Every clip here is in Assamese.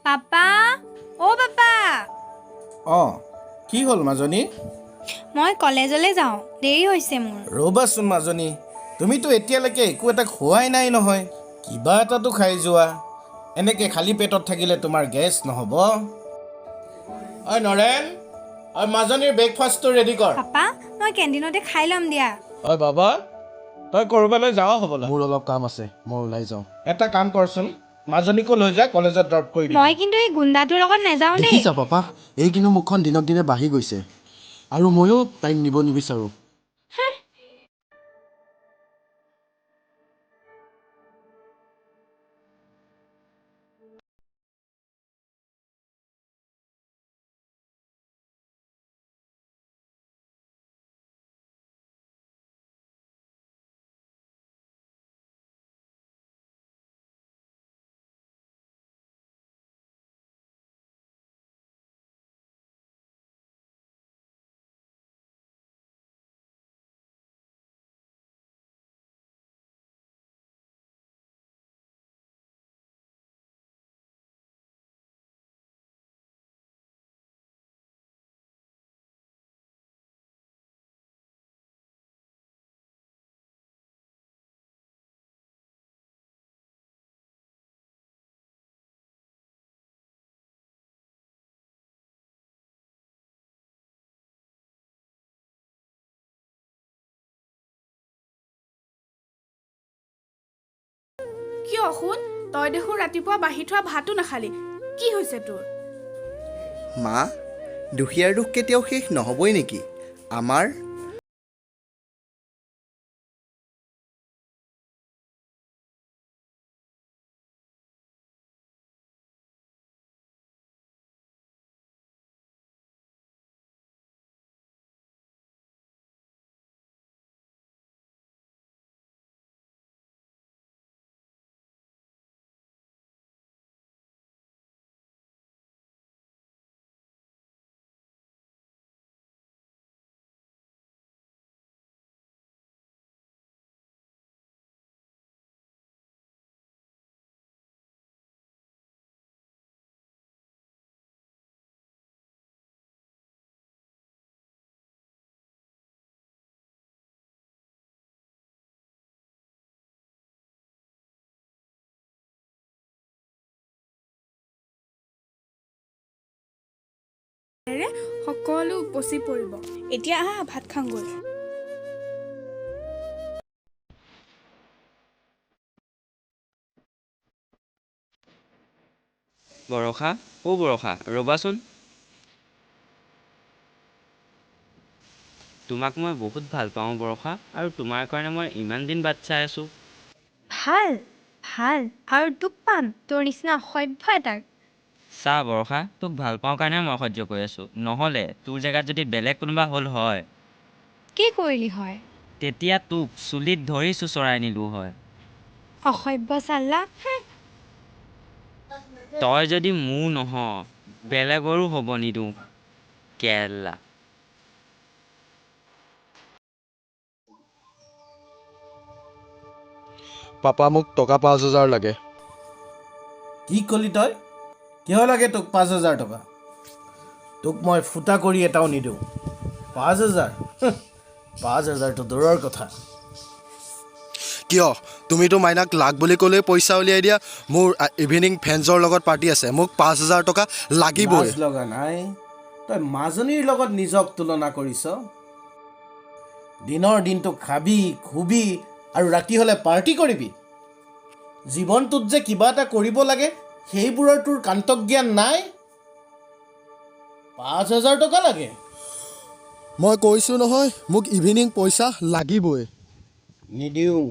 পাপা অ' পাপা অঁ কি হ'ল মাজনী? মই কলেজলৈ যাওঁ, দেৰি হৈছে মোৰ। ৰ'বাচোন মাজনী, তুমিতো এতিয়ালৈকে একো এটা খোৱাই নাই নহয়। কিবা এটাতো খাই যোৱা। এনেকৈ খালী পেটত থাকিলে তোমাৰ গেছ নহ'ব। ঐ নৰেন, ঐ মাজনীৰ ব্ৰেকফাষ্টটো ৰেডি কৰ। পাপা মই কেণ্টিনতে খাই ল'ম দিয়া। ঐ বাবা, তই ক'ৰবালৈ যাৱ হ'বলা? মোৰ অলপ কাম আছে, মই ওলাই যাওঁ। এটা কাম কৰচোন, মাজনীকো লৈ যা, কলেজত ড্ৰপ কৰি দিম। মই কিন্তু এই গুণ্ডাটোৰ লগত নাযাওঁ দেই। দেখিছা পাপা, এই কিন্তু মুখখন দিনক দিনে বাঢ়ি গৈছে আৰু ময়ো তাইক নিব নিবিচাৰোঁ। কিয় শুন, তই দেখোন ৰাতিপুৱা বাঢ়ি থোৱা ভাতো নাখালি, কি হৈছে তোৰ? মা, দুখীয়াৰ দুখ কেতিয়াও শেষ নহ'বই নেকি? আমাৰ সকলো উপচি পৰিব। এতিয়া আহা ভাত খাওঁগৈ। বৰষা, অ' বৰষা, ৰ'বাচোন। তোমাক মই বহুত ভাল পাওঁ বৰষা, আৰু তোমাৰ কাৰণে মই ইমান দিন বাট চাই আছোঁ। ভাল ভাল আৰু তোক পাম, তোৰ নিচিনা অসভ্য এটাক। চা বৰষা, তোক ভাল পাওঁ কাৰণে মই সহ্য কৰি আছোঁ, নহ'লে তোৰ জেগাত যদি বেলেগ কোনোবা হ'ল হয়, কি কৰিলি হয়? তেতিয়া তোক চুলিত ধৰি চোঁচৰাই নিলো হয়। অসভ্য চাল্লা। তই যদি মোৰ নহ, বেলেগৰো হ'ব নিদিওঁ, কেলা। পাপা, মোক টকা 5,000 লাগে। কি ক'লি তই? কিয় লাগে তোক 5,000 টকা? তোক মই ফুটা কৰি এটাও নিদিওঁ। 5,000? 5,000টো দূৰৰ কথা। কিয়? তুমিতো মাইনাক লাগ বুলি ক'লেই পইচা উলিয়াই দিয়া। মোৰ ইভিনিং ফ্ৰেণ্ডছৰ লগত পাৰ্টি আছে, মোক 5,000 টকা লাগিবই। লাজ লগা নাই? তই মাজনীৰ লগত নিজক তুলনা কৰিছ? দিনৰ দিনটো খাবি, খুবি আৰু ৰাতি হ'লে পাৰ্টি কৰিবি? জীৱনটোত যে কিবা এটা কৰিব লাগে, সেইবোৰৰ তোৰ কান্তজ্ঞান নাই? 5,000 টকা লাগে? মই কৈছোঁ নহয়, মোক ইভিনিং পইচা লাগিবই। নিদিওঁ।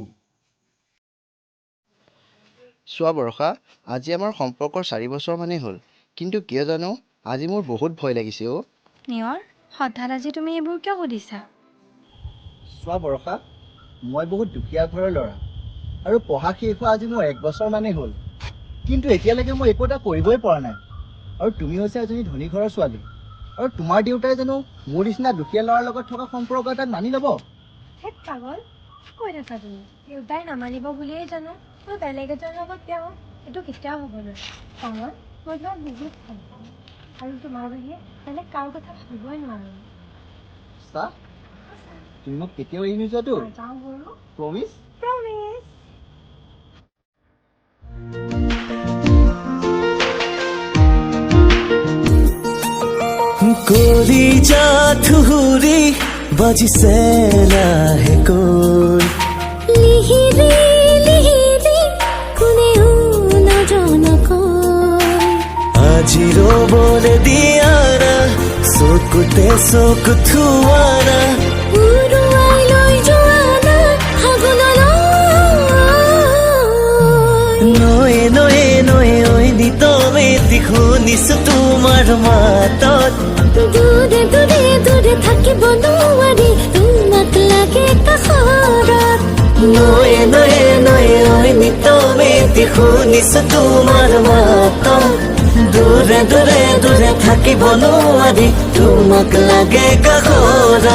চোৱা বৰষা, আজি আমাৰ সম্পৰ্কৰ 4 বছৰ মানেই হ'ল, কিন্তু কিয় জানো আজি মোৰ বহুত ভয় লাগিছে অ'। নিয়ৰ, হঠাৎ আজি তুমি এইবোৰ কিয় সুধিছা? চোৱা বৰষা, মই বহুত দুখীয়া ঘৰৰ ল'ৰা আৰু পঢ়া শেষ হোৱা আজি মোৰ 1 বছৰ মানেই হ'ল, কিন্তু এতিয়ালৈকে মই একো এটা কৰিবই পৰা নাই। আৰু তুমি হৈছে এজনী ধনী ঘৰৰ ছোৱালী, আৰু তোমাৰ দেউতাই জানো মোৰ নিচিনা দুখীয়া ল'ৰাৰ লগত থকা সম্পৰ্ক এটাক মানি ল'ব? হেত পাগল, কি কৈ থাকা তুমি? দেউতাই নামানিব বুলিয়েই জানো মই বেলেগ এজনৰ লগত বিয়া হ'ম? এইটো কেতিয়াও হ'ব নোৱাৰে। পাগল, মই তোমাক বহুত ভাল পাওঁ আৰু তোমাৰ বাহিৰে বেলেগ কাৰো কথা ভাবিবই নোৱাৰো চা তুমি মোক কেতিয়াও এৰি নোযোৱাতো যাওঁ বাৰু প্ৰমিছ প্ৰমিছ কলিজা থুহুৰি বাজিছে লাহেকৈ লিহিৰি লিহিৰি কোনেও নজনাকৈ আজি ৰ'বলে দিয়া না চকুতে চকু থোৱা না উৰুৱাই লৈ যোৱা না ফাগুনলৈ নয়ে নয়ে নয়ে ঐ নিতমে শুনিছো তোমাৰ মাতত দূৰে দূৰে দূৰে থাকিব নোৱাৰি তোমাক লাগে কাষৰত নয়ে নয়ে নয়ে ঐ নিতমে শুনিছো তোমাৰ মাতত দূৰে দূৰে দূৰে থাকিব নোৱাৰি তোমাক লাগে কাষৰত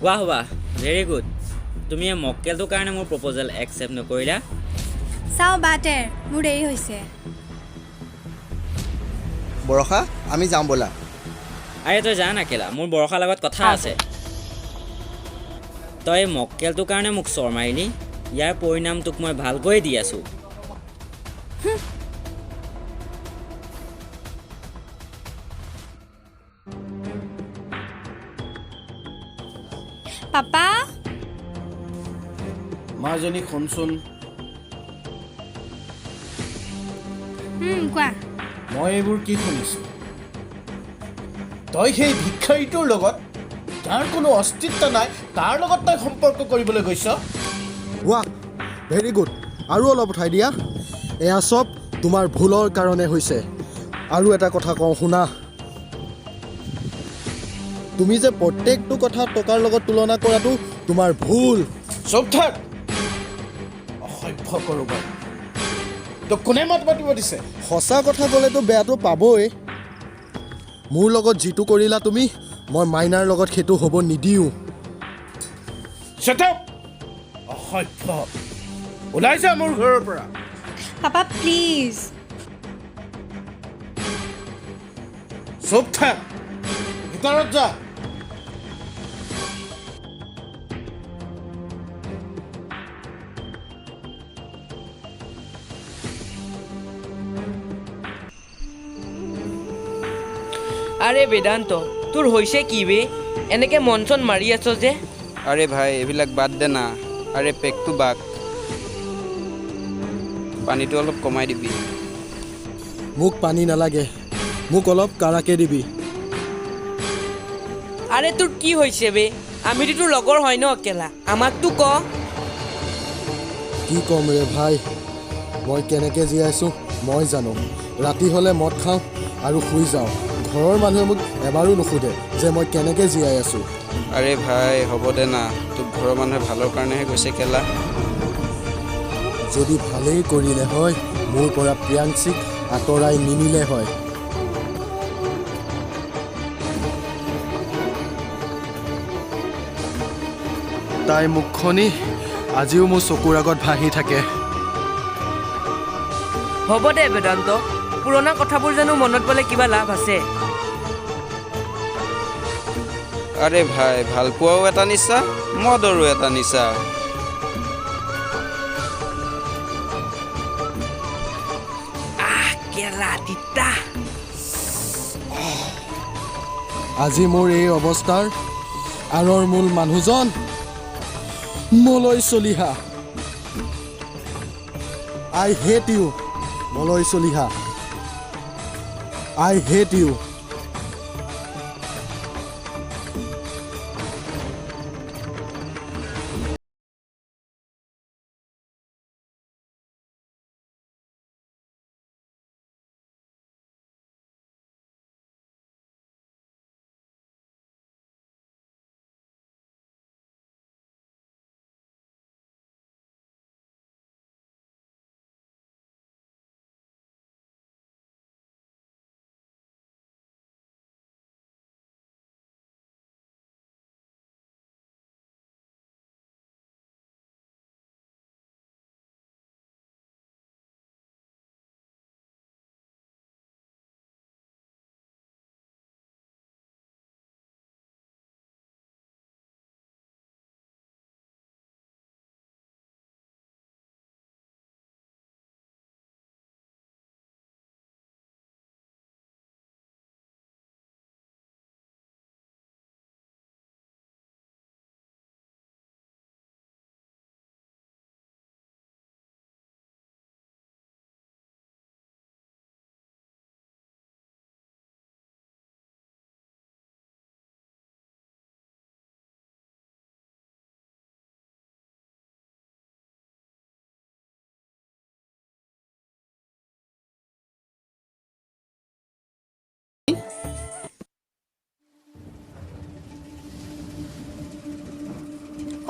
ৱাহ ৱাহ ভেৰি গুড তুমি এই মক্কেলটোৰ কাৰণে মোৰ প্ৰপ'জেল একচেপ্ট নকৰিলা চাওঁ বাটেৰ মোৰ দেৰি হৈছে বৰষা আমি যাম ব'লা আৰে তই যা না কেলা মোৰ বৰষাৰ লগত কথা আছে তই এই মক্কেলটোৰ কাৰণে মোক চৰ মাৰিলি ইয়াৰ পৰিণাম তোক মই ভালকৈ দি আছোঁ পাপা মাজনী শুনচোন কোৱা মই এইবোৰ কি শুনিছোঁ তই সেই ভিক্ষাৰীটোৰ লগত যাৰ কোনো অস্তিত্ব নাই তাৰ লগত তই সম্পৰ্ক কৰিবলৈ গৈছ ৱাহ ভেৰি গুড আৰু অলপ উঠাই দিয়া এয়া চব তোমাৰ ভুলৰ কাৰণে হৈছে আৰু এটা কথা কওঁ শুনা তুমি যে প্ৰত্যেকটো কথা টকাৰ লগত তুলনা কৰাটো তোমাৰ ভুল চুপ থাক অসভ্য কৰোঁ বাৰু তোক কোনে মাত মাতিব দিছে সঁচা কথা ক'লেতো বেয়াটো পাবই মোৰ লগত যিটো কৰিলা তুমি মই মাইনাৰ লগত সেইটো হ'ব নিদিওঁ Shut up! অসভ্য ওলাই যা মোৰ ঘৰৰ পৰা পাপা প্লিজ চুপ থাক ভিতৰত যা আৰে বেদান্ত তোৰ হৈছে কি বে এনেকে মন চন মাৰি আছ যে আৰে ভাই এইবিলাক বাদ দে না আৰে পেকটো বাক পানীটো অলপ কমাই দিবি মোক পানী নালাগে মোক অলপ কাৰাকে দিবি আৰে তোৰ কি হৈছে বে আমিতো তোৰ লগৰ হয় ন একেলা আমাকতো ক কি ক'ম ৰে ভাই মই কেনেকৈ জীয়াইছোঁ মই জানো ৰাতি হ'লে মদ খাওঁ আৰু শুই যাওঁ ঘৰৰ মানুহে মোক এবাৰো নুসুধে যে মই কেনেকৈ জীয়াই আছোঁ আৰে ভাই হ'ব দে না তোক ঘৰৰ মানুহে ভালৰ কাৰণেহে গৈছে কেলা যদি ভালেই কৰিলে হয় মোৰ পৰা প্ৰিয়াংশীক আঁতৰাই নিনিলে হয় তাই মুখখনি আজিও মোৰ চকুৰ আগত ভাহি থাকে হ'ব দে বেদান্ত পুৰণা কথাবোৰ জানো মনত পেলাই কিবা লাভ আছে আৰে ভাই ভাল পোৱাও এটা নিচা মদৰো এটা নিচা কেলা তিতা আজি মোৰ এই অৱস্থাৰ আঁৰৰ মূল মানুহজন Moloy Saliha I hate you Moloy Saliha I hate you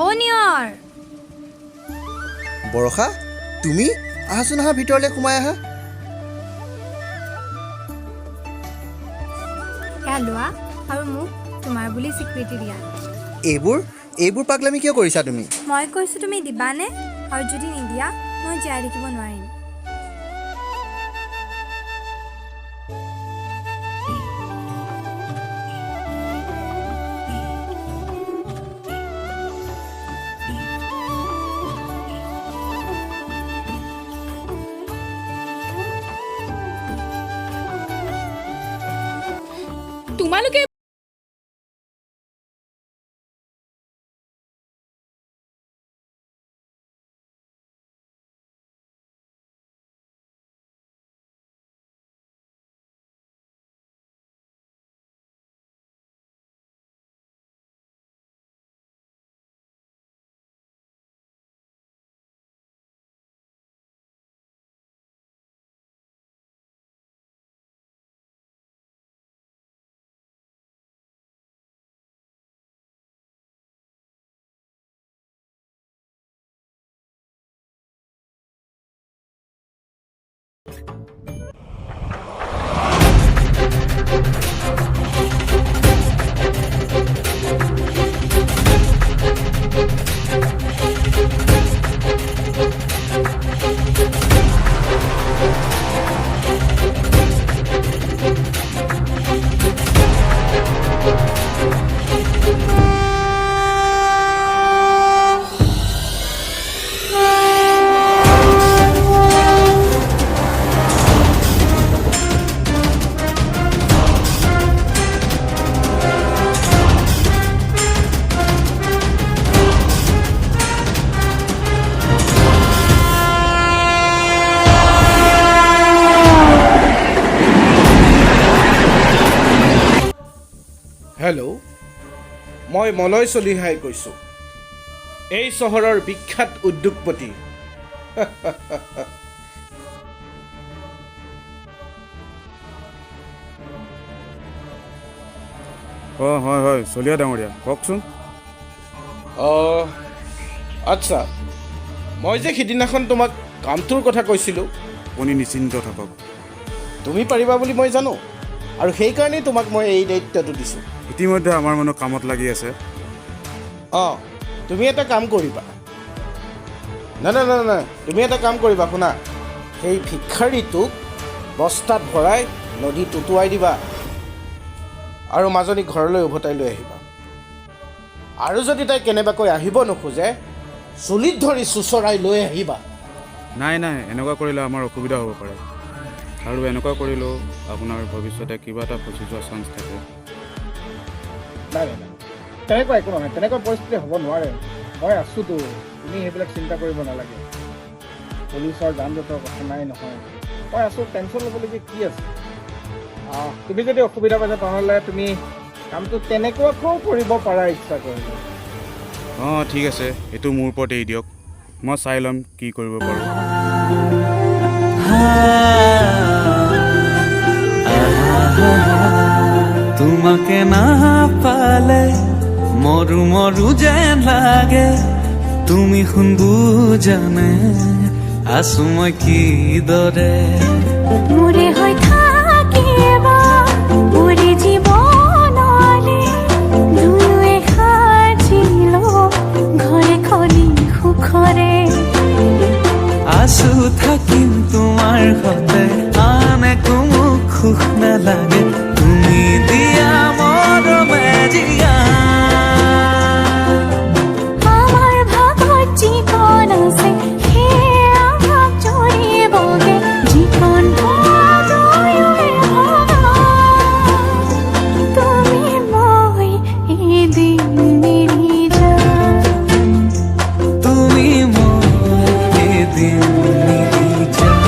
অ' নিয়ৰ বৰষা তুমি আহাচোন আহা ভিতৰলৈ সোমাই আহা এয়া লোৱা আৰু মোক তোমাৰ বুলি স্বীকৃতি দিয়া। এইবোৰ পাগলামি কিয় কৰিছা তুমি মই কৈছোঁ তুমি দিবানে? আৰু যদি নিদিয়া মই জীয়াই থাকিব নোৱাৰিম। তোমালোকে হেল্ল' মই মলয় চলিহাই কৈছোঁ এই চহৰৰ বিখ্যাত উদ্যোগপতি হয় চলিয়া ডাঙৰীয়া কওকচোন আচ্ছা মই যে সিদিনাখন তোমাক কামটোৰ কথা কৈছিলোঁ আপুনি নিশ্চিন্ত থাকক তুমি পাৰিবা বুলি মই জানো আৰু সেইকাৰণেই তোমাক মই এই দায়িত্বটো দিছোঁ ইতিমধ্যে আমাৰ মানুহ কামত লাগি আছে তুমি এটা কাম কৰিবা নাই তুমি এটা কাম কৰিবা শুনা সেই ভিক্ষাৰীটোক বস্তাত ভৰাই নদীত উটুৱাই দিবা আৰু মাজনী ঘৰলৈ উভতাই লৈ আহিবা আৰু যদি তাই কেনেবাকৈ আহিব নোখোজে চুলিত ধৰি চুচৰাই লৈ আহিবা নাই এনেকুৱা কৰিলে আমাৰ অসুবিধা হ'ব পাৰে আৰু এনেকুৱা কৰিলেও আপোনাৰ ভৱিষ্যতে কিবা এটা ফচি যোৱাৰ চান্স থাকে নাই তেনেকুৱা একো নহয় তেনেকুৱা পৰিস্থিতি হ'ব নোৱাৰে মই আছোঁতো তুমি সেইবিলাক চিন্তা কৰিব নালাগে পুলিচৰ যান জঁটৰ কথা নাই নহয় মই আছোঁ টেনশ্যন ল'বলগীয়া কি আছে তুমি যদি অসুবিধা পাইছা তেনেহ'লে তুমি কামটো তেনেকুৱাকৈও কৰিব পাৰা ইচ্ছা কৰিলে ঠিক আছে এইটো মোৰ ওপৰত এৰি দিয়ক মই চাই ল'ম কি কৰিব পাৰোঁ তোমাকে না পালে মৰু মৰু যেন লাগে তুমি শুন বুজানে আছো মই কি দৰে মোৰে হৈ থাকিবা মোৰে জীৱনলে দুয়ে সাজিল ঘৰে খনি সুখৰে আছো থাকিম তোমাৰ সতে আন একো মোক সুখ নালাগে তুমি দিয়া মৰমে জিয়া আমাৰ ভাগত জীৱন আছে সেয়া ভাগ জৰিবগে জীৱন তুমি মই এদিন মিলি যাম তুমি মই এদিন মিলি যাম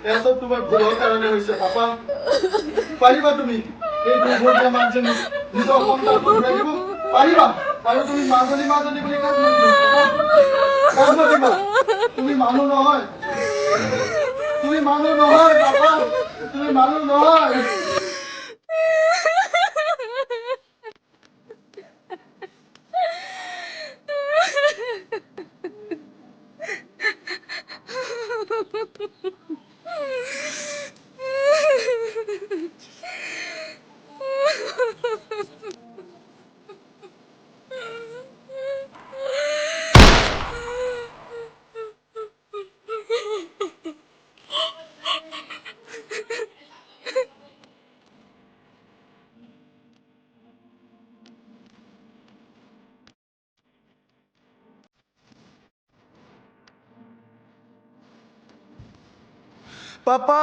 এয়া চব তোমাৰ ভুলৰ কাৰণে হৈছে পাপা। পাৰিবা তুমি এই দুৰ্ভাগ্য মাকজনী নিজৰ সন্তানক ঘূৰাই দিব পাৰিবা? আৰু তুমি মাজনী বুলি কাক মাতিবা? কাক মাতিবা? তুমি মানুহ নহয়, তুমি মানুহ নহয় পাপা, তুমি মানুহ নহয়। পাপা